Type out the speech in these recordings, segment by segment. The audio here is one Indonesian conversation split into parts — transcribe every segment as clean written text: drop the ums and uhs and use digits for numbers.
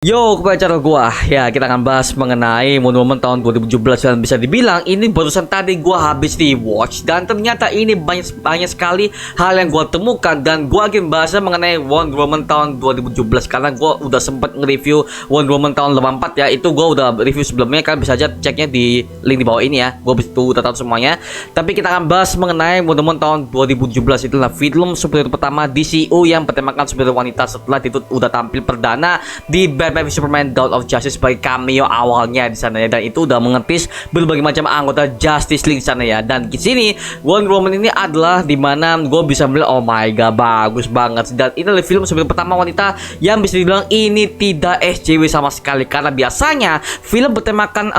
Yo, kepada cara gua, ya kita akan bahas mengenai monumen tahun 2017 dan bisa dibilang ini barusan tadi gua habis di watch dan ternyata ini banyak sekali hal yang gua temukan dan gua akan bahas mengenai Wonder Woman tahun 2017 karena gua udah sempat nge-review Wonder Woman tahun 84 ya. Itu gua udah review sebelumnya, kan bisa aja ceknya di link di bawah ini ya. Gua udah tahu semuanya. Tapi kita akan bahas mengenai monumen tahun 2017, itulah film superhero pertama DCU yang bertemakan superhero wanita setelah itu udah tampil perdana di Batman v Superman Dawn of Justice sebagai cameo awalnya di sana ya, dan itu udah mengetis berbagai macam anggota Justice League di sana ya. Dan di sini Wonder Woman ini adalah dimana gue bisa melihat, oh my god, bagus banget. Dan ini adalah film sebagai pertama wanita yang bisa dibilang ini tidak SJW sama sekali, karena biasanya film bertemakan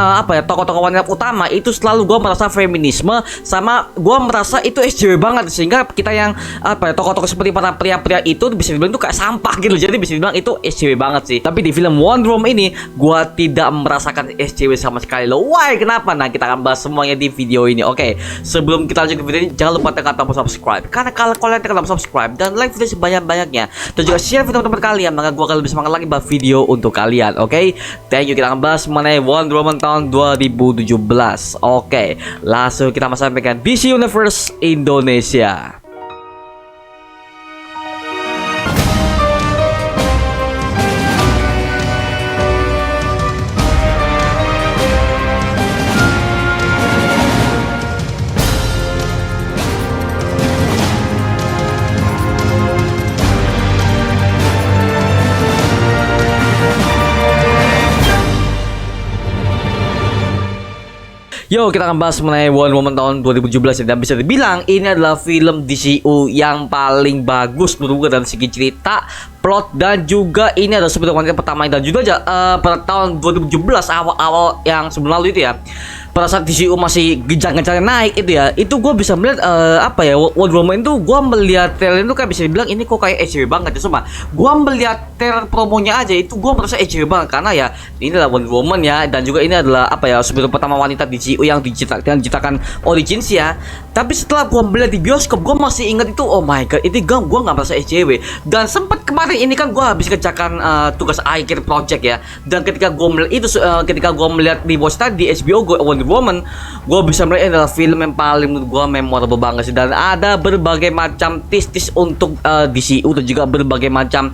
tokoh-tokoh wanita utama itu selalu gue merasa feminisme sama gue merasa itu SJW banget, sehingga kita yang tokoh-tokoh seperti para pria-pria itu bisa dibilang itu kayak sampah gitu. Jadi bisa dibilang itu SJW banget sih. Tapi di film Wonder Woman ini gua tidak merasakan SJW sama sekali loh. Why? Kenapa? Nah, kita akan bahas semuanya di video ini. Oke, sebelum kita lanjut ke video ini, jangan lupa tekan tombol subscribe, karena kalau kalian tekan tombol subscribe dan like video sebanyak-banyaknya dan juga share video teman-teman kalian, maka gua akan lebih semangat lagi buat video untuk kalian. Oke, thank you. Kita akan bahas mengenai Wonder Woman tahun 2017. Oke, langsung kita masuk ke DC Universe Indonesia. Yo, kita akan bahas mengenai Wonder Woman tahun 2017 dan bisa dibilang ini adalah film DCU yang paling bagus menurut gue dari segi cerita, plot, dan juga ini adalah seperti wanita pertama dan juga pada tahun 2017 awal-awal yang sebelum lalu itu ya, pada saat DCU masih gencar-gencarnya naik itu ya, itu gue bisa melihat Wonder Woman itu gue melihat trailer itu kayak bisa dibilang ini kok kayak SJW banget ya. Cuma gue melihat trailer promonya aja itu gue merasa SJW banget, karena ya ini adalah Wonder Woman ya, dan juga ini adalah seperti pertama wanita DCU yang diciptakan origins ya. Tapi setelah gue melihat di bioskop, gue masih ingat itu, oh my god, itu gue nggak merasa SJW. Dan sempat kemarin ini kan gue habis kerjakan tugas akhir project ya, dan ketika gue melihat itu ketika gue melihat di watch tadi di HBO Wonder Woman, gue bisa melihat ini adalah film yang paling menurut gue memorable banget sih. Dan ada berbagai macam tis untuk DCU dan juga berbagai macam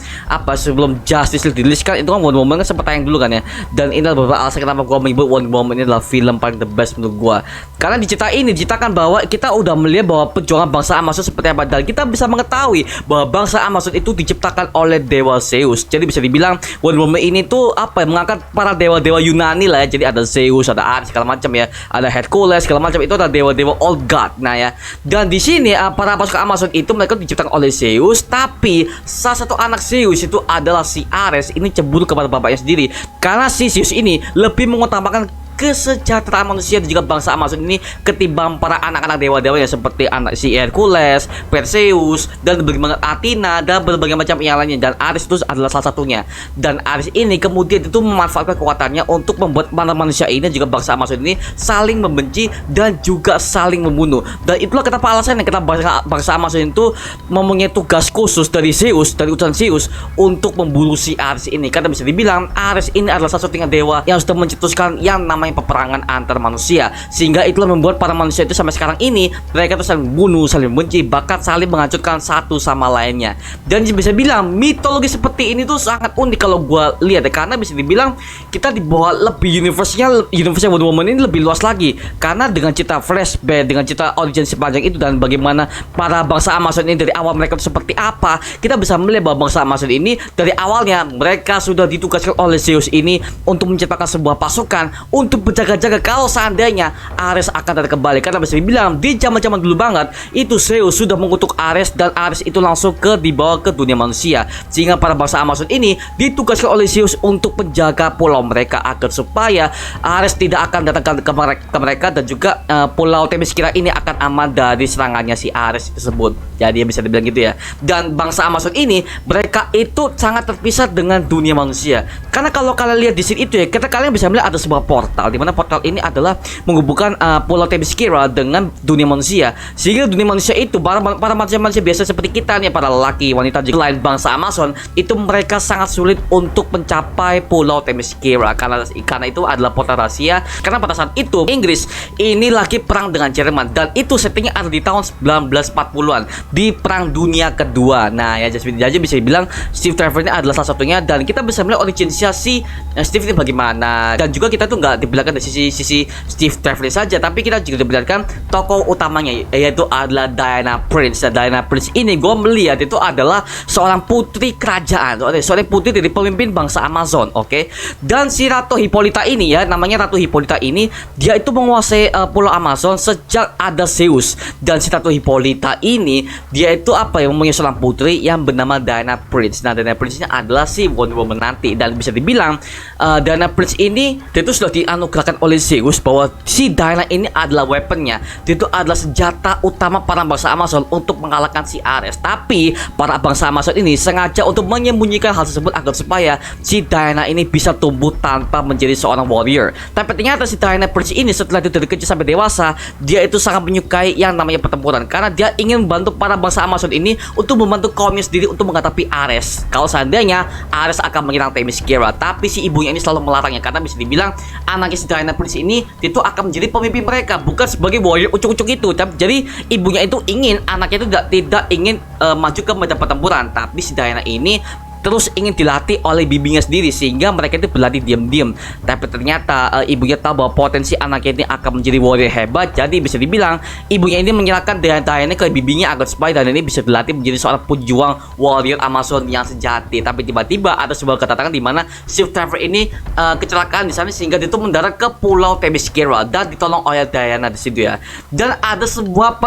sebelum Justice League dirilis kan, itu kan Wonder Woman kan sempat tayang dulu kan ya. Dan ini adalah beberapa alasan kenapa gue menyebut Wonder Woman ini adalah film paling the best menurut gue, karena diceritakan bahwa kita udah melihat bahwa perjuangan bangsa Amazon seperti apa, dan kita bisa mengetahui bahwa bangsa Amazon itu diciptakan oleh dewa Zeus. Jadi bisa dibilang Wonder Woman ini tuh mengangkat para dewa-dewa Yunani lah ya. Jadi ada Zeus, ada Ares segala macam ya, ada Hercules segala macam, itu adalah dewa-dewa old god. Nah ya, dan di sini para pasukan Amazon itu mereka diciptakan oleh Zeus, tapi salah satu anak Zeus itu adalah si Ares ini cemburu kepada bapaknya sendiri, karena si Zeus ini lebih mengutamakan kesejahteraan manusia dan juga bangsa Amazon ini ketimbang para anak-anak dewa-dewa yang seperti anak si Hercules, Perseus, dan berbagai Athena dan berbagai macam yang lainnya. Dan Ares itu adalah salah satunya. Dan Ares ini kemudian itu memanfaatkan kekuatannya untuk membuat manusia ini juga bangsa Amazon ini saling membenci dan juga saling membunuh. Dan itulah kenapa alasannya kenapa bangsa Amazon itu mempunyai tugas khusus dari Zeus, dari utusan Zeus untuk membunuh si Ares ini. Karena bisa dibilang Ares ini adalah salah satu dewa yang sudah mencetuskan yang namanya peperangan antar manusia, sehingga itulah membuat para manusia itu sampai sekarang ini mereka tuh saling bunuh, saling benci, bahkan saling menghancurkan satu sama lainnya. Dan bisa bilang mitologi seperti ini tuh sangat unik kalau gue lihat ya, karena bisa dibilang kita dibawa lebih universe-nya Wonder Woman ini lebih luas lagi, karena dengan cerita flashback, dengan cerita origin sepanjang itu, dan bagaimana para bangsa Amazon ini dari awal mereka itu seperti apa, kita bisa melihat bahwa bangsa Amazon ini dari awalnya mereka sudah ditugaskan oleh Zeus ini untuk menciptakan sebuah pasukan untuk berjaga-jaga kalau seandainya Ares akan datang kembali. Karena bisa dibilang di zaman-zaman dulu banget itu Zeus sudah mengutuk Ares, dan Ares itu langsung dibawa ke dunia manusia, sehingga para bangsa Amazon ini ditugaskan oleh Zeus untuk menjaga pulau mereka agar supaya Ares tidak akan datang ke mereka dan juga pulau Themyscira ini akan aman dari serangannya si Ares tersebut. Jadi bisa dibilang gitu ya. Dan bangsa Amazon ini mereka itu sangat terpisah dengan dunia manusia. Karena kalau kalian lihat di sini itu ya, kalian bisa melihat ada sebuah portal di mana portal ini adalah menghubungkan Pulau Themyscira dengan dunia manusia. Sehingga dunia manusia itu para manusia biasa seperti kita nih, para lelaki, wanita juga lain bangsa Amazon, itu mereka sangat sulit untuk mencapai Pulau Themyscira karena itu adalah portal rahasia. Karena pada saat itu Inggris ini lagi perang dengan Jerman, dan itu settingnya ada di tahun 1940-an di Perang Dunia Kedua. Nah ya, jadi bisa dibilang Steve Trevor ini adalah salah satunya, dan kita bisa melihat originnya si Steve ini bagaimana. Dan juga kita tuh nggak dibilangkan dari sisi Steve Trevor saja, tapi kita juga dibilangkan tokoh utamanya, yaitu adalah Diana Prince. Dan Diana Prince ini gue melihat itu adalah seorang putri kerajaan, seorang putri dari pemimpin bangsa Amazon, oke. Dan si Ratu Hippolyta ini ya, namanya Ratu Hippolyta ini, dia itu menguasai Pulau Amazon sejak ada Zeus. Dan si Ratu Hippolyta ini, dia itu apa ya, mempunyai seorang putri yang bernama Diana Prince. Nah, Diana Prince ini adalah si Wonder Woman nanti. Dan bisa dibilang Diana Prince ini, dia itu sudah dianugerahkan oleh Zeus bahwa si Diana ini adalah weaponnya. Dia itu adalah senjata utama para bangsa Amazon untuk mengalahkan si Ares. Tapi para bangsa Amazon ini sengaja untuk menyembunyikan hal tersebut agar supaya si Diana ini bisa tumbuh tanpa menjadi seorang warrior. Tapi ternyata si Diana Prince ini setelah dia dari kecil sampai dewasa, dia itu sangat menyukai yang namanya pertempuran, karena dia ingin membantu para bangsa Amazon ini untuk membantu kaumnya sendiri untuk menghadapi Ares. Kalau seandainya Ares akan menyerang Themyscira, tapi si ibunya ini selalu melarangnya, karena bisa dibilang anaknya si Diana Prince ini itu akan menjadi pemimpin mereka, bukan sebagai warrior ucuk-ucuk itu. Jadi ibunya itu ingin anaknya itu tidak ingin maju ke medan pertempuran, tapi si Diana ini terus ingin dilatih oleh bibinya sendiri, sehingga mereka itu berlatih diam-diam. Tapi ternyata ibunya tahu bahwa potensi anaknya ini akan menjadi warrior hebat. Jadi bisa dibilang ibunya ini menyerahkan Diana ke bibinya agar supaya Diana ini bisa dilatih menjadi seorang pejuang warrior Amazon yang sejati. Tapi tiba-tiba ada sebuah kedatangan di mana Steve Trevor ini kecelakaan di sana, sehingga dia itu mendarat ke Pulau Themyscira dan ditolong oleh Diana di situ ya. Dan ada sebuah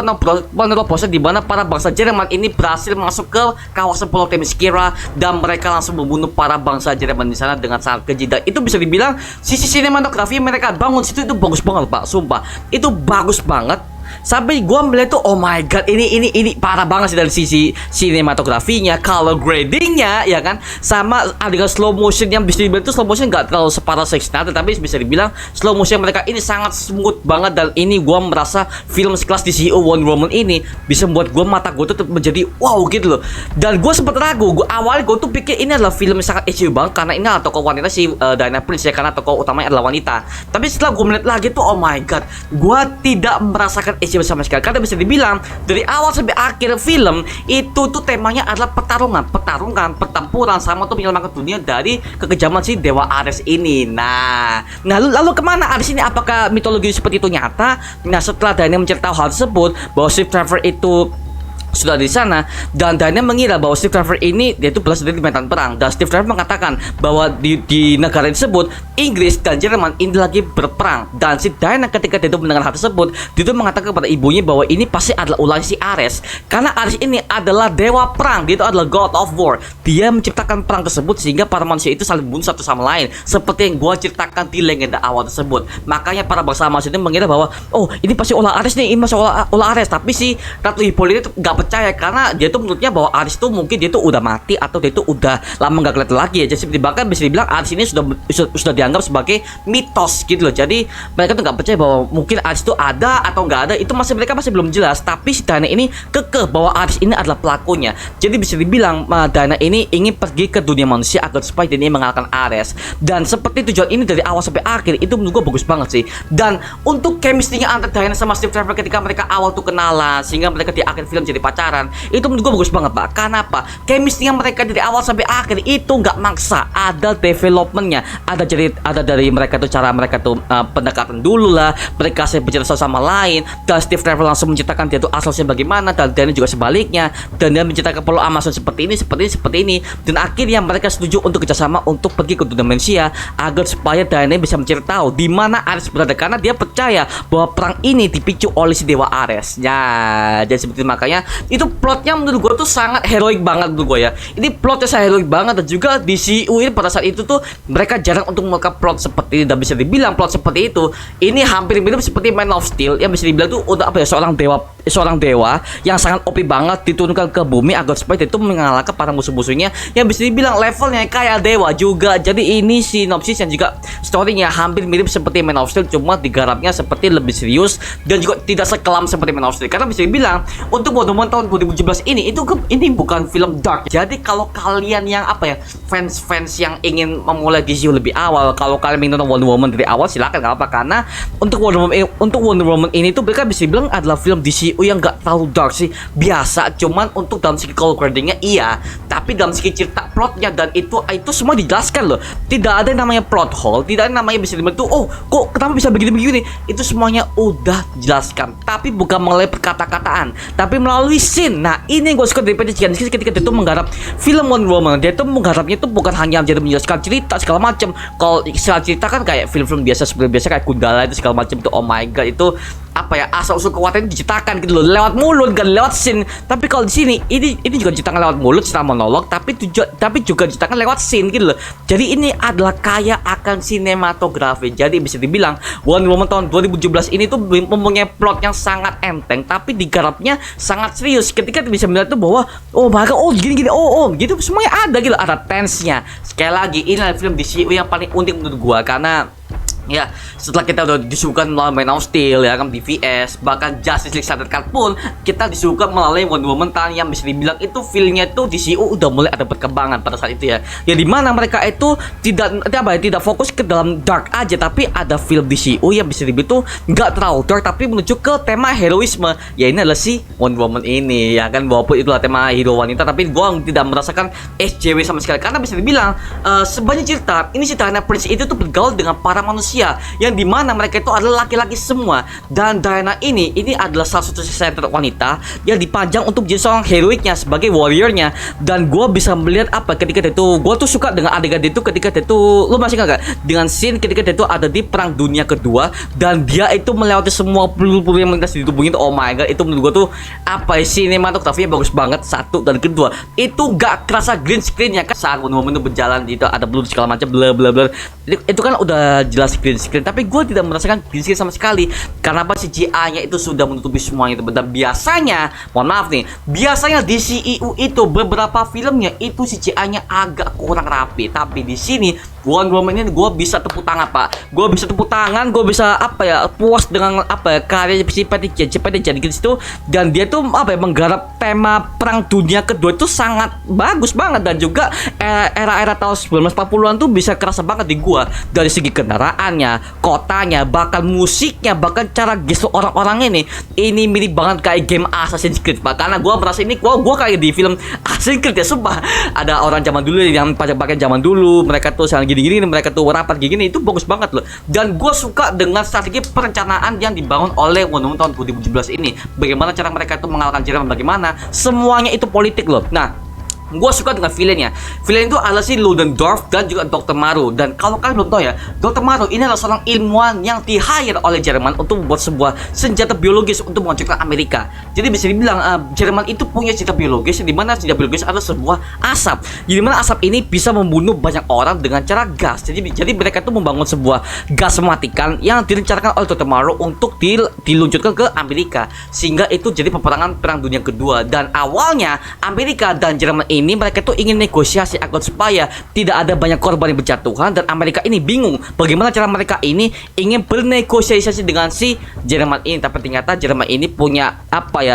penerobosan di mana para bangsa Jerman ini berhasil masuk ke kawasan Pulau Themyscira, dan mereka langsung membunuh para bangsa Jerman di sana dengan sangat keji. Dan itu bisa dibilang sisi sinematografi mereka bangun situ itu bagus banget, Pak. Sumpah, itu bagus banget. Sampai gue melihat tuh, oh my god, ini parah banget sih dari sisi sinematografinya, color gradingnya, ya kan, sama adegan slow motion yang bisa dibilang itu slow motion nggak terlalu separah Sex Snyder, tapi bisa dibilang slow motion mereka ini sangat smooth banget. Dan ini gue merasa film sekelas DC Wonder Woman ini bisa membuat gue, mata gue tuh menjadi wow gitu loh. Dan gue sempat ragu, awalnya gue tuh pikir ini adalah film yang sangat edgy banget, karena ini adalah tokoh wanita si Diana Prince ya, karena tokoh utamanya adalah wanita. Tapi setelah gue melihat lagi tuh, oh my god, gue tidak merasakan edgy bersama sekali, karena bisa dibilang dari awal sampai akhir film itu tuh temanya adalah pertarungan, pertempuran, sama tuh menyelamatkan dunia dari kekejaman si Dewa Ares ini. Nah lalu kemana Ares ini? Apakah mitologi seperti itu nyata? Nah, setelah Diana menceritakan hal tersebut bahwa Steve Trevor itu sudah di sana, dan Diana mengira bahwa Steve Trevor ini dia itu berasal dari medan perang. Dan Steve Trevor mengatakan bahwa di negara tersebut Inggris dan Jerman ini lagi berperang. Dan si Diana ketika dia itu mendengar hal tersebut, dia itu mengatakan kepada ibunya bahwa ini pasti adalah ulah si Ares, karena Ares ini adalah dewa perang, dia itu adalah God of War. Dia menciptakan perang tersebut sehingga para manusia itu saling membunuh satu sama lain, seperti yang gua ceritakan di legenda awal tersebut. Makanya para bangsa manusia itu mengira bahwa oh ini pasti ulah Ares nih, ini masih ulah Ares. Tapi si Ratu Hippolyta itu gak percaya, karena dia tuh menurutnya bahwa Ares tuh mungkin dia tuh udah mati atau dia tuh udah lama gak kelihatan lagi ya. Jadi bahkan bisa dibilang Ares ini sudah dianggap sebagai mitos gitu loh. Jadi mereka tuh gak percaya bahwa mungkin Ares itu ada atau nggak ada, itu mereka masih belum jelas. Tapi si Diana ini kekeh bahwa Ares ini adalah pelakunya. Jadi bisa dibilang Diana ini ingin pergi ke dunia manusia agar supaya dia ini mengalahkan Ares. Dan seperti tujuan ini dari awal sampai akhir itu menurut gue bagus banget sih. Dan untuk chemistry-nya antara Diana sama Steve Trevor ketika mereka awal tuh kenalan, sehingga mereka di akhir film jadi pacaran, itu menurut gue bagus banget, Pak. Karena apa? Chemistry-nya mereka dari awal sampai akhir itu nggak maksa, ada developmentnya, ada dari mereka tuh, cara mereka tuh pendekatan dulu lah, mereka berbicara satu sama lain. Dan Steve Trevor langsung menceritakan dia tuh asalnya bagaimana, dan Diana juga sebaliknya, dan dia menceritakan Pulau Amazon seperti ini. Dan akhirnya mereka setuju untuk kerjasama untuk pergi ke dunia manusia agar supaya Diana bisa mencari tahu di mana Ares berada, karena dia percaya bahwa perang ini dipicu oleh si Dewa Ares. Ya, jadi seperti makanya itu plotnya menurut gue tuh sangat heroik banget menurut gue ya. Ini plotnya sangat heroik banget, dan juga di DCU ini pada saat itu tuh mereka jarang untuk membuka plot seperti ini. Dan bisa dibilang plot seperti itu ini hampir mirip seperti Man of Steel, yang bisa dibilang tuh udah apa ya, seorang dewa seorang dewa yang sangat OP banget diturunkan ke bumi agar supaya dia itu mengalahkan para musuh-musuhnya yang bisa dibilang levelnya kayak dewa juga. Jadi ini sinopsis yang juga storynya hampir mirip seperti Man of Steel, cuma digarapnya seperti lebih serius dan juga tidak sekelam seperti Man of Steel. Karena bisa dibilang untuk Wonder Woman tahun 2017 ini bukan film dark. Jadi kalau kalian yang fans yang ingin memulai DCU lebih awal, kalau kalian ingin nonton Wonder Woman dari awal silakan, nggak apa, karena untuk Wonder Woman ini tuh mereka bisa bilang adalah film DCU yang nggak terlalu dark sih, biasa. Cuman untuk dalam segi color gradingnya iya, tapi dalam segi cerita plotnya dan itu semua dijelaskan loh. Tidak ada yang namanya plot hole, tidak ada yang namanya bisa dibilang tuh kok kenapa bisa begini, itu semuanya udah dijelaskan, tapi bukan melalui perkata-kataan tapi melalui scene. Nah ini yang gue suka dari Patty Jenkins ketika dia tuh menggarap film Wonder Woman. Dia tuh menggarapnya tuh bukan hanya jadi menjelaskan cerita segala macam. Kalau istilah cerita kan kayak film-film biasa seperti biasa kayak Gundala itu segala macam tuh, oh my god, itu asal usul kekuatan diceritakan gitu loh, lewat mulut kan, lewat scene. Tapi kalau di sini ini juga diceritakan lewat mulut secara monolog, tapi juga diceritakan lewat scene gitu loh. Jadi ini adalah kaya akan sinematografi. Jadi bisa dibilang Wonder Woman tahun 2017 ini tuh mempunyai plot yang sangat enteng, tapi digarapnya sangat serius. Ketika bisa melihat tuh bahwa gini gitu semuanya ada gitu, ada tense-nya. Sekali lagi ini adalah film DCU yang paling unik menurut gua, karena ya setelah kita udah disuguhkan melalui Man of Steel ya kan, BVS, bahkan Justice League Snyder Cut pun kita disuguhkan melalui Wonder Woman tahun yang bisa dibilang itu feelnya itu DCU udah mulai ada perkembangan pada saat itu ya. Ya dimana mereka itu tidak fokus ke dalam dark aja, tapi ada film DCU yang bisa dibilang itu nggak terlalu dark tapi menuju ke tema heroisme. Ya ini adalah si Wonder Woman ini ya kan, walaupun itulah tema hero wanita, tapi gua tidak merasakan SJW sama sekali, karena bisa dibilang sebanyak cerita ini si Diana Prince itu tuh bergaul dengan para manusia yang dimana mereka itu adalah laki-laki semua, dan Diana ini adalah salah satu center wanita yang dipajang untuk jadi seorang heroiknya sebagai warriornya. Dan gue bisa melihat ketika dia itu, gue tuh suka dengan adegan itu ketika dia itu, lu masih nggak dengan scene ketika dia itu ada di Perang Dunia Kedua dan dia itu melewati semua peluru-peluru yang melintas di tubuhnya itu, oh my god, itu menurut gue tuh sinematografinya bagus banget. Satu dan kedua itu gak kerasa green screen ya kan, saat Wonder Woman itu berjalan itu ada peluru segala macam bla bla bla, itu kan udah jelas green screen, tapi gue tidak merasakan green screen sama sekali. Karena CGI-nya itu sudah menutupi semuanya itu. Dan biasanya, mohon maaf nih, biasanya di DCEU itu beberapa filmnya itu CGI-nya agak kurang rapi, tapi di sini Wonder Woman ini gue bisa tepuk tangan pak, gue bisa tepuk tangan, gue bisa puas dengan karya si Patty Jenkins itu. Dan dia tuh menggarap tema Perang Dunia Kedua itu sangat bagus banget, dan juga era-era tahun 1940-an tuh bisa kerasa banget di gue, dari segi kendaraannya, kotanya, bahkan musiknya, bahkan cara gestur orang-orang ini mirip banget kayak game Assassin's Creed pak. Karena gue merasa ini gue kayak di film Assassin's Creed ya, sumpah. Ada orang zaman dulu yang pakai zaman dulu, mereka tuh gini-gini, mereka tuh rapat gini, itu bagus banget loh. Dan gue suka dengan strategi perencanaan yang dibangun oleh Wonder Woman tahun 2017 ini. Bagaimana cara mereka itu mengalahkan Jerman, bagaimana semuanya itu politik loh. Nah, gue suka dengan villainnya. Villain itu adalah si Ludendorff dan juga Dr. Maru. Dan kalau kalian belum tahu ya, Dr. Maru ini adalah seorang ilmuwan yang di-hire oleh Jerman untuk membuat sebuah senjata biologis untuk menghancurkan Amerika. Jadi bisa dibilang Jerman itu punya senjata biologis, di mana senjata biologis adalah sebuah asap. Jadi mana asap ini bisa membunuh banyak orang dengan cara gas. Jadi mereka itu membangun sebuah gas mematikan yang direncanakan oleh Dr. Maru untuk diluncurkan ke Amerika, sehingga itu jadi peperangan Perang Dunia Kedua. Dan awalnya Amerika dan Jerman ini mereka tuh ingin negosiasi agar supaya tidak ada banyak korban yang berjatuhan, dan Amerika ini bingung bagaimana cara mereka ini ingin bernegosiasi dengan si Jerman ini. Tapi ternyata Jerman ini punya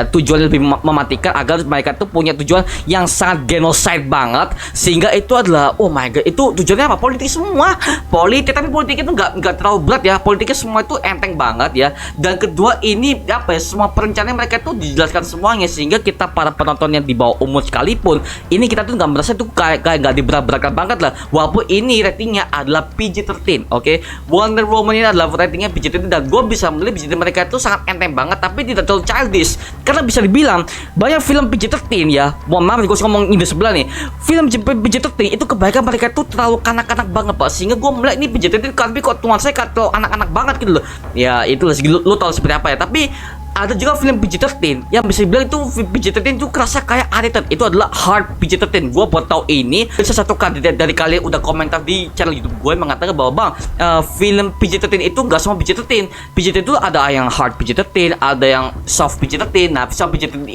tujuan lebih mematikan, agar mereka tuh punya tujuan yang sangat genocide banget, sehingga itu adalah oh my god, itu tujuannya apa? Politik semua, tapi politik itu nggak terlalu berat ya, politiknya semua itu enteng banget ya. Dan kedua ini semua perencanaan mereka tuh dijelaskan semuanya, sehingga kita para penonton yang di bawah umur sekalipun ini kita tuh nggak merasa tuh kayak nggak diberat-beratkan banget lah. Walaupun ini ratingnya adalah PG-13, oke? Wonder Woman ini adalah ratingnya PG-13, dan gue bisa melihat PG-13 mereka itu sangat enteng banget, tapi tidak terlalu childish. Karena bisa dibilang banyak film PG-13 ya, mohon maaf gue ngomong ini sebelah nih, film PG-13 itu kebanyakan mereka tuh terlalu kanak-kanak banget pak, sehingga gue melihat ini PG-13 tapi kok tuan saya terlalu anak-anak banget gitu loh. Ya itulah lu tahu seperti apa ya, tapi ada juga film PG-13 yang bisa dibilang itu PG-13 itu kerasa kayak R-rated. Itu adalah hard PG-13. Gue buat tahu ini salah satu kandidat dari kalian udah komentar di channel YouTube gue mengatakan bahwa bang, film PG-13 itu gak semua PG-13. PG-13 itu ada yang hard PG-13, ada yang soft PG-13. Nah, soft PG-13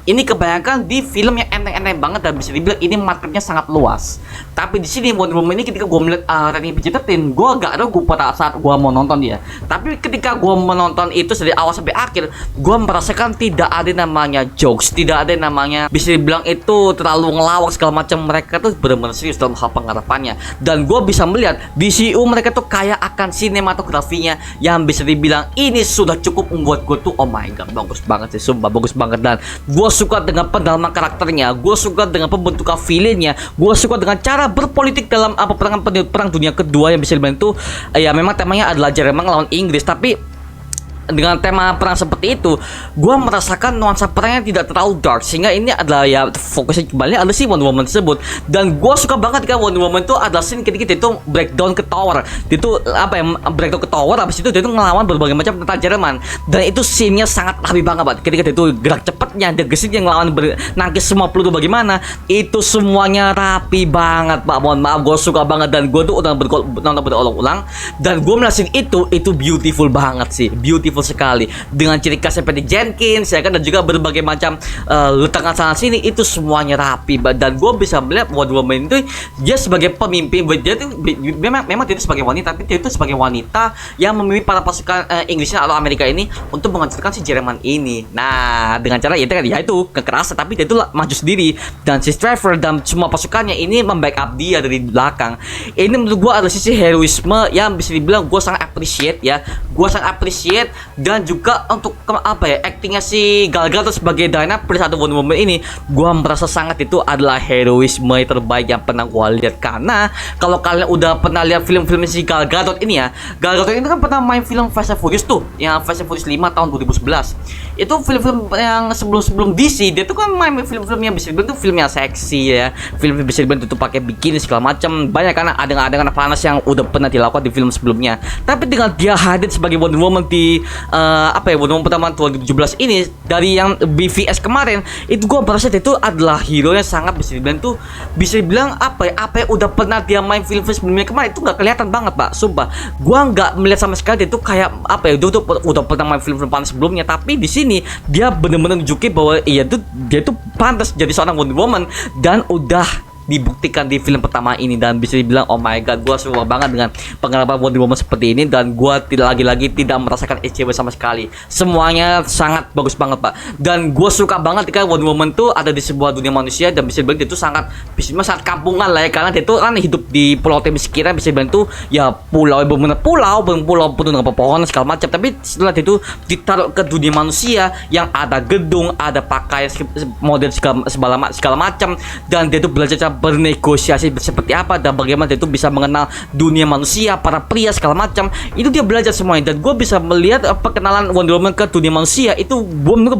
ini kebanyakan di film yang enteng-enteng banget dan bisa dibilang ini marketnya sangat luas. Tapi di sini Wonder Woman ini ketika gue melihat rating PG-13, gue gak ragu pada saat gue mau nonton dia. Tapi ketika gue menonton itu dari awal sampai akhir, gue merasakan tidak ada namanya jokes, tidak ada namanya bisa dibilang itu terlalu ngelawak segala macam. Mereka tuh benar-benar serius dalam hal pengharapannya. Dan gue bisa melihat DCU mereka tuh kaya akan sinematografinya yang bisa dibilang ini sudah cukup membuat gue tuh oh my god, bagus banget sih, sumpah bagus banget. Dan gue suka dengan pendalaman karakternya, gue suka dengan pembentukan villainnya, gue suka dengan cara berpolitik dalam perang dunia kedua yang bisa dibilang itu ya memang temanya adalah Jerman lawan Inggris, tapi dengan tema perang seperti itu, gue merasakan nuansa perangnya tidak terlalu dark, sehingga ini adalah ya fokusnya kembali ada si Wonder Woman tersebut. Dan gue suka banget kan Wonder Woman itu ada scene ketika itu breakdown ke tower, itu apa ya, breakdown ke tower, habis itu dia itu ngelawan berbagai macam tentara Jerman, dan itu scene-nya sangat rapi banget ketika itu gerak cepatnya, ada gesiknya ngelawan nangkis semua peluru bagaimana, itu semuanya rapi banget pak. Mohon maaf, gue suka banget dan gue tuh udah nonton berulang-ulang dan gue melihat scene itu beautiful banget sih, beautiful sekali dengan ciri khas seperti Jenkins ya kan, dan juga berbagai macam letakkan sana sini itu semuanya rapi. Dan gue bisa melihat Wonder Woman itu dia sebagai pemimpin, dia itu memang dia itu sebagai wanita, tapi dia itu sebagai wanita yang memimpin para pasukan Inggrisnya atau Amerika ini untuk menghancurkan si Jerman ini. Nah, dengan cara itu kan ya itu kekerasan, tapi dia itu maju sendiri dan si Trevor dan semua pasukannya ini membackup dia dari belakang. Ini menurut gue adalah sisi heroisme yang bisa dibilang gue sangat appreciate ya, gue sangat appreciate. Dan juga untuk apa ya, actingnya si Gal Gadot sebagai Diana Prince atau Wonder Woman ini, gua merasa sangat itu adalah heroisme terbaik yang pernah gua lihat. Karena kalau kalian udah pernah lihat film-film si Gal Gadot ini ya, Gal Gadot ini kan pernah main film Fast and Furious tuh, yang Fast and Furious 5 tahun 2011. Itu film-film yang sebelum DC, dia tuh kan main film-film yang bisa dibilang tuh film yang seksi ya, film bisa dibilang tuh pakai bikini segala macam, banyak karena ada panas yang udah pernah dilakukan di film sebelumnya. Tapi dengan dia hadir sebagai Wonder Woman di Wonder Woman pertama 2017 ini dari yang BVS kemarin, itu gue merasa itu adalah hero yang sangat bisa dibilang apa yang udah pernah dia main film sebelumnya kemarin itu nggak kelihatan banget pak, sumpah. Gue nggak melihat sama sekali itu kayak dia tuh udah pernah main film panas sebelumnya, tapi di sini dia benar-benar nunjukin bahwa dia tuh pantas jadi seorang Wonder Woman dan udah dibuktikan di film pertama ini. Dan bisa dibilang oh my god, gue suka banget dengan pengalaman Wonder Woman seperti ini, dan gue lagi-lagi tidak merasakan SJW sama sekali. Semuanya sangat bagus banget pak, dan gue suka banget ketika Wonder Woman tuh ada di sebuah dunia manusia, dan bisa dibilang itu sangat kampungan lah ya, karena dia tuh kan hidup di pulau termiskin, bisa dibilang tuh ya pulau penuh dengan pepohonan segala macam. Tapi setelah itu ditaruh ke dunia manusia yang ada gedung, ada pakaian model segala macam, dan dia tuh belajar bernegosiasi seperti apa dan bagaimana dia itu bisa mengenal dunia manusia, para pria segala macam. Itu dia belajar semuanya, dan gue bisa melihat perkenalan Wonder Woman ke dunia manusia itu menurut gue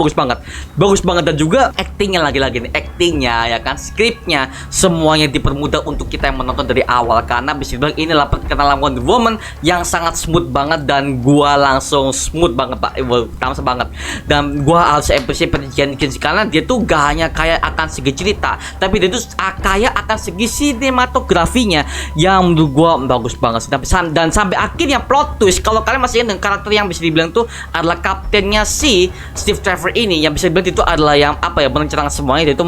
bagus banget. Dan juga actingnya lagi-lagi nih, actingnya ya kan, skripnya semuanya dipermudah untuk kita yang menonton dari awal, karena bisa dibilang inilah perkenalan Wonder Woman yang sangat smooth banget, dan gue langsung smooth banget pak, tamas banget. Dan gue harus appreciate Jenkins karena dia tuh gak hanya kayak akan segi cerita, tapi dia tuh kaya akan segi sinematografinya yang menurut gue bagus banget. Dan sampai akhirnya plot twist, kalau kalian masih ingat dengan karakter yang bisa dibilang itu adalah kaptennya si Steve Trevor ini, yang bisa dibilang itu adalah yang merencanakan semuanya. Dia itu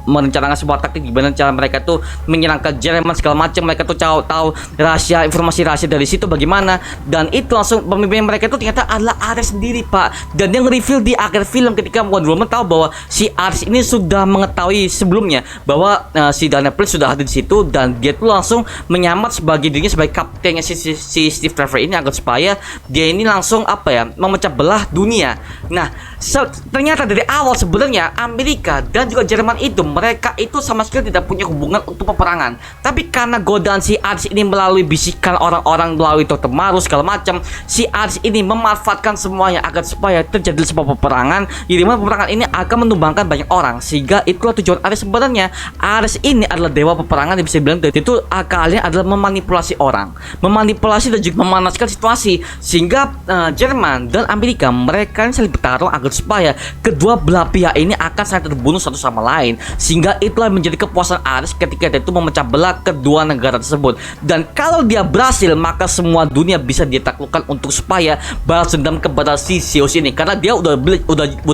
merencanakan sebuah taktik gimana cara mereka tuh menyerang ke Jerman segala macam. Mereka tuh tahu informasi rahasia dari situ bagaimana, dan itu langsung pemimpin mereka itu ternyata adalah Ares sendiri pak. Dan yang reveal di akhir film ketika Wonder Woman tahu bahwa si Ares ini sudah mengetahui sebelumnya bahwa si Diana Prince sudah ada di situ, dan dia tuh langsung menyamar sebagai dirinya sebagai kaptennya si Steve Trevor ini, agar supaya dia ini langsung memecah belah dunia. Nah, ternyata dari awal sebenarnya Amerika dan juga Jerman itu mereka itu sama sekali tidak punya hubungan untuk peperangan. Tapi karena godaan si Ares ini melalui bisikan orang-orang, melalui Dr. Maru segala macam, si Ares ini memanfaatkan semuanya agar supaya terjadi sebuah peperangan, di mana peperangan ini akan menumbangkan banyak orang. Sehingga itulah tujuan Ares sebenarnya. Ares ini ini adalah dewa peperangan yang bisa bilang itu kalian adalah memanipulasi orang, memanipulasi dan juga memanaskan situasi sehingga Jerman dan Amerika mereka saling bertarung agar supaya kedua belah pihak ini akan saling terbunuh satu sama lain, sehingga itulah menjadi kepuasan Ares ketika dia itu memecah belah kedua negara tersebut. Dan kalau dia berhasil, maka semua dunia bisa dia taklukkan untuk supaya balas dendam kepada si Zeus ini, karena dia udah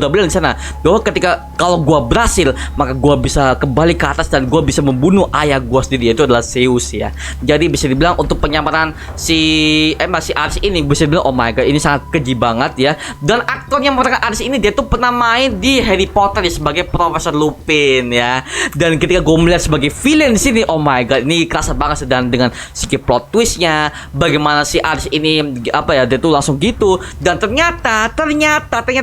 bilang di sana bahwa ketika kalau gua berhasil maka gua bisa kembali ke atas dan gua bisa membunuh ayah gua sendiri, yaitu adalah Zeus ya. Jadi bisa dibilang untuk penyamaran si Ares ini bisa dibilang oh my god ini sangat keji banget ya. Dan aktor yang memerankan Ares ini dia tuh pernah main di Harry Potter ya, sebagai Profesor Lupin ya. Dan ketika gue melihat sebagai villain di sini, oh my god ini kerasa banget. Dan dengan sedikit plot twistnya, bagaimana si Ares ini dia tuh langsung gitu. Dan ternyata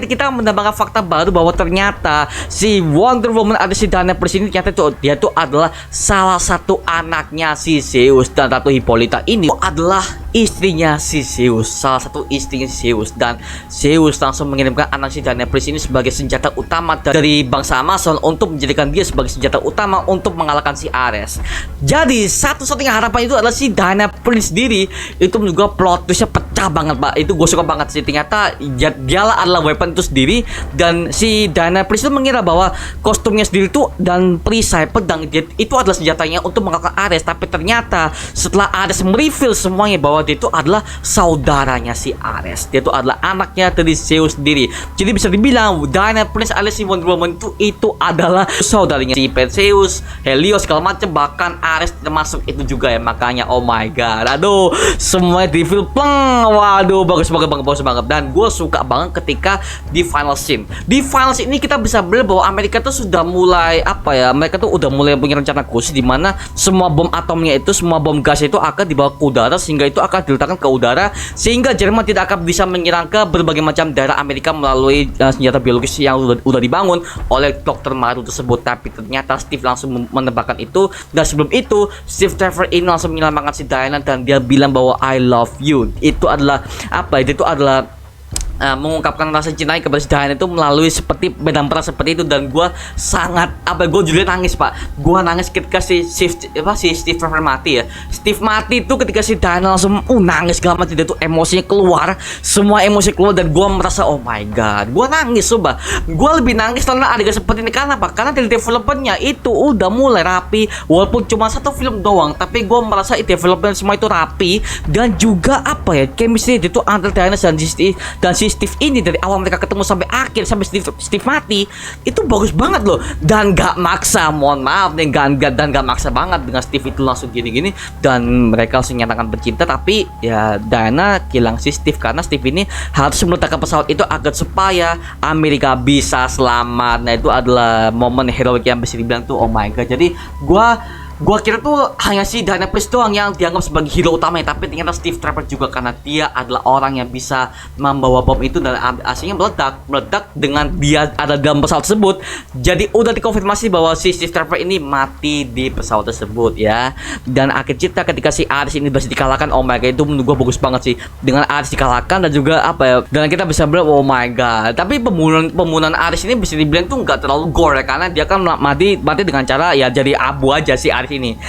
kita mendapatkan fakta baru bahwa ternyata si Wonder Woman ada si Diana Prince ini ternyata dia tuh adalah salah satu anaknya si Zeus, dan Ratu Hippolyta ini adalah istrinya si Zeus, salah satu istrinya si Zeus. Dan Zeus langsung mengirimkan anak si Diana Prince ini sebagai senjata utama dari bangsa Amazon untuk menjadikan dia sebagai senjata utama untuk mengalahkan si Ares. Jadi satu-satunya harapan itu adalah si Diana Prince sendiri. Itu juga plot twistnya pecah banget pak, itu gue suka banget sih. Ternyata dialah adalah weapon itu sendiri, dan si Diana Prince itu mengira bahwa kostumnya sendiri itu dan perisai pedang itu adalah senjatanya untuk mengalahkan Ares. Tapi ternyata setelah Ares mereveal semuanya bahwa dia itu adalah saudaranya si Ares, dia itu adalah anaknya dari Zeus sendiri. Jadi bisa dibilang Diana Prince alias si Wonder Woman itu adalah saudaranya si Perseus, Helios segala macam, bahkan Ares termasuk itu juga ya. Makanya oh my god, aduh semuanya di reveal pleng, waduh bagus banget. Dan gue suka banget ketika di final scene ini kita bisa melihat bahwa Amerika tuh sudah mulai mereka tuh udah mulai punya rencana khusus di mana semua bom atomnya itu, semua bom gas itu akan dibawa ke udara, sehingga itu akan diletakkan ke udara sehingga Jerman tidak akan bisa menyerang ke berbagai macam daerah Amerika melalui senjata biologis yang udah dibangun oleh Dr. Maru tersebut. Tapi ternyata Steve langsung menebakkan itu, dan sebelum itu Steve Trevor ini langsung menyelamatkan si Diana dan dia bilang bahwa I love you. Itu adalah itu adalah mengungkapkan rasa cintanya kepada si Diana itu melalui seperti medan perang seperti itu. Dan gue sangat gue jujur nangis pak, gue nangis ketika si Steve Trevor mati ya. Steve mati itu ketika si Diana langsung nangis segala macam, dia tuh emosinya keluar, semua emosi keluar, dan gue merasa oh my god, gue nangis coba. Gue lebih nangis karena adegan seperti ini. Karena apa? Karena dari developernya itu udah mulai rapi, walaupun cuma satu film doang, tapi gue merasa developer semua itu rapi. Dan juga chemistry itu antara Diana dan si Steve ini dari awal mereka ketemu sampai akhir, sampai Steve mati, itu bagus banget loh. Dan gak maksa, mohon maaf nih, gak maksa banget dengan Steve itu langsung gini-gini, dan mereka langsung nyatakan bercinta. Tapi ya Diana kilang si Steve karena Steve ini harus meletakkan pesawat itu agar supaya Amerika bisa selamat. Nah itu adalah momen heroik yang bisa dibilang tuh oh my god. Jadi Gua kira tuh hanya si Diana Prince doang yang dianggap sebagai hero utamanya, tapi ternyata Steve Trevor juga, karena dia adalah orang yang bisa membawa bom itu dan aslinya meledak dengan dia ada dalam pesawat tersebut. Jadi udah dikonfirmasi bahwa si Steve Trevor ini mati di pesawat tersebut ya. Dan akhir cerita ketika si Ares ini berhasil dikalahkan, oh my god, itu menurut gua bagus banget sih. Dengan Ares dikalahkan dan juga dan kita bisa bilang oh my god. Tapi pembunuhan Ares ini bisa dibilang tuh nggak terlalu gore ya, karena dia kan mati dengan cara ya jadi abu aja si Ares ini.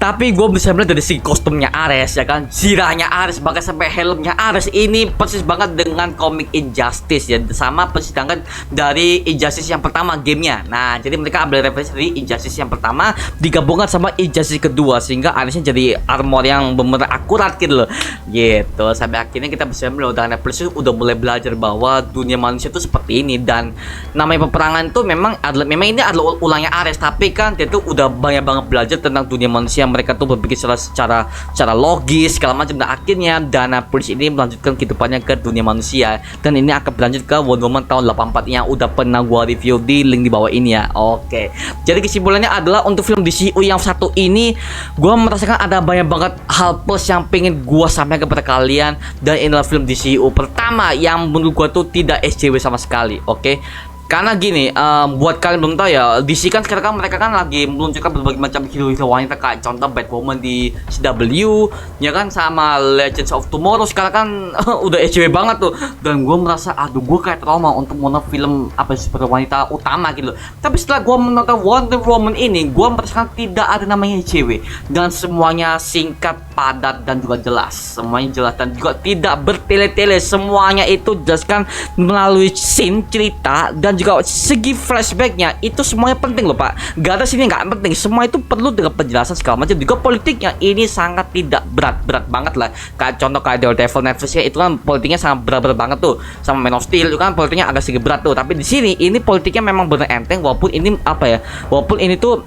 Tapi gue bisa melihat dari si kostumnya Ares ya kan, zirahnya Ares, bahkan sampai helmnya Ares ini persis banget dengan komik Injustice ya, sama persis banget dari Injustice yang pertama gamenya. Nah jadi mereka ambil referensi dari Injustice yang pertama digabungkan sama Injustice kedua, sehingga Aresnya jadi armor yang benar akurat gitu loh gitu. Sampai akhirnya kita bisa melihat Diana Prince udah mulai belajar bahwa dunia manusia itu seperti ini, dan namanya peperangan itu memang ini adalah ulangnya Ares, tapi kan dia tuh udah banyak banget belajar tentang dunia manusia. Mereka tuh berpikir secara logis segala macam, dan akhirnya Diana Prince ini melanjutkan kehidupannya ke dunia manusia, dan ini akan berlanjut ke Wonder Woman tahun 84 yang udah pernah gua review di link di bawah ini ya. Oke, jadi kesimpulannya adalah untuk film DCU yang satu ini gua merasakan ada banyak banget hal plus yang pengen gua sampaikan kepada kalian, dan inilah film DCU pertama yang menurut gua tuh tidak SJW sama sekali. Oke, Karena gini, buat kalian belum tahu ya, DC kan sekarang kan mereka kan lagi meluncurkan berbagai macam hero-hero wanita, kayak contoh Batwoman di CW, ya kan, sama Legends of Tomorrow sekarang kan udah ECW banget tuh. Dan gue merasa, aduh, gue kayak trauma untuk menonton film apa super wanita utama gitu loh. Tapi setelah gue menonton Wonder Woman ini, gue merasakan tidak ada namanya ECW, dan semuanya singkat, padat, dan juga jelas. Semuanya jelas dan juga tidak bertele-tele. Semuanya itu jelaskan melalui scene cerita dan juga segi flashbacknya, itu semuanya penting loh Pak. Gak ada sini nggak penting, semua itu perlu dengan penjelasan segala macam. Juga politiknya ini sangat tidak berat banget lah. Kayak contoh kayak Daredevil Netflix ya, itu kan politiknya sangat berat banget tuh. Sama Man of Steel itu kan politiknya agak sedikit berat tuh. Tapi di sini ini politiknya memang benar enteng, walaupun ini apa ya, walaupun ini tuh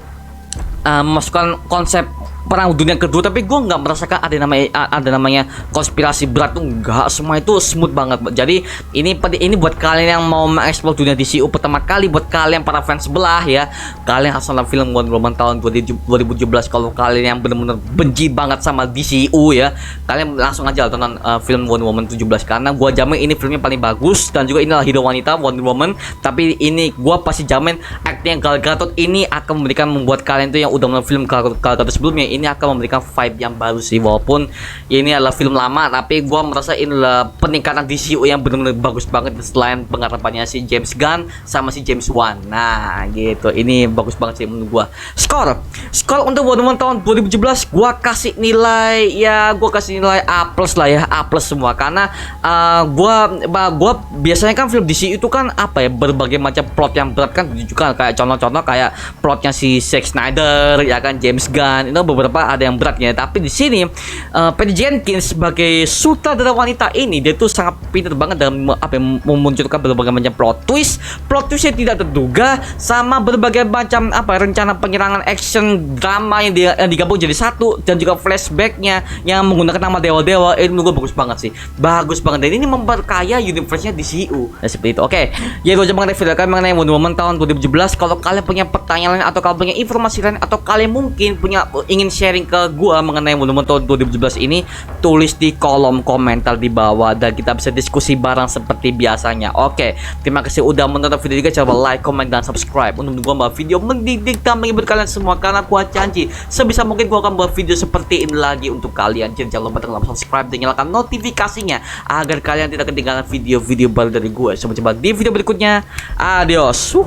memasukkan konsep perang dunia kedua, tapi gue nggak merasakan ada namanya konspirasi berat tuh, nggak. Semua itu smooth banget. Jadi ini buat kalian yang mau mengeksplor dunia DCU pertama kali, buat kalian para fans sebelah ya, kalian harus nonton film Wonder Woman tahun 2017. Kalau kalian yang benar-benar benci banget sama DCU ya, kalian langsung aja tonton film Wonder Woman 17, karena gue jamin ini filmnya paling bagus. Dan juga inilah hero wanita Wonder Woman, tapi ini gue pasti jamin akting Gal Gadot ini akan memberikan, membuat kalian tuh yang udah nonton film Gal Gadot sebelumnya, ini akan memberikan vibe yang baru sih. Walaupun ini adalah film lama, tapi gua merasa ini adalah peningkatan DCU yang benar-benar bagus banget selain penggarapannya si James Gunn sama si James Wan. Nah gitu, ini bagus banget sih menurut gua. Skor untuk Wonder Woman tahun 2017 gua kasih nilai A+ lah ya, A+ semua. Karena gua biasanya kan film DCU itu kan apa ya, berbagai macam plot yang berat kan ditunjukkan, kayak contoh-contoh kayak plotnya si Zack Snyder ya kan, James Gunn, itu beberapa ada yang beratnya. Tapi di sini Patty Jenkins sebagai sutradara wanita ini, dia tuh sangat pintar banget dalam memunculkan berbagai macam plot twistnya tidak terduga, sama berbagai macam rencana penyerangan action drama yang digabung jadi satu, dan juga flashbacknya yang menggunakan nama dewa-dewa. Itu menurut gue bagus banget, dan ini memperkaya universe-nya DCU. Nah, seperti itu. Oke, ya gue coba video kalian mengenai Wonder Woman tahun 2017. Kalau kalian punya pertanyaan lain atau kalian punya informasi lain, atau kalian mungkin ingin sharing ke gua mengenai Wonder Woman tahun 2017 ini, tulis di kolom komentar di bawah dan kita bisa diskusi bareng seperti biasanya. Oke, terima kasih udah menonton video ini. Coba like, comment, dan subscribe untuk gua membuat video mendidik dan menghibur kalian semua, karena gua janji sebisa mungkin gua akan buat video seperti ini lagi untuk kalian. Jadi jangan lupa tekan subscribe dan nyalakan notifikasinya agar kalian tidak ketinggalan video-video baru dari gua. Sampai jumpa di video berikutnya. Adios.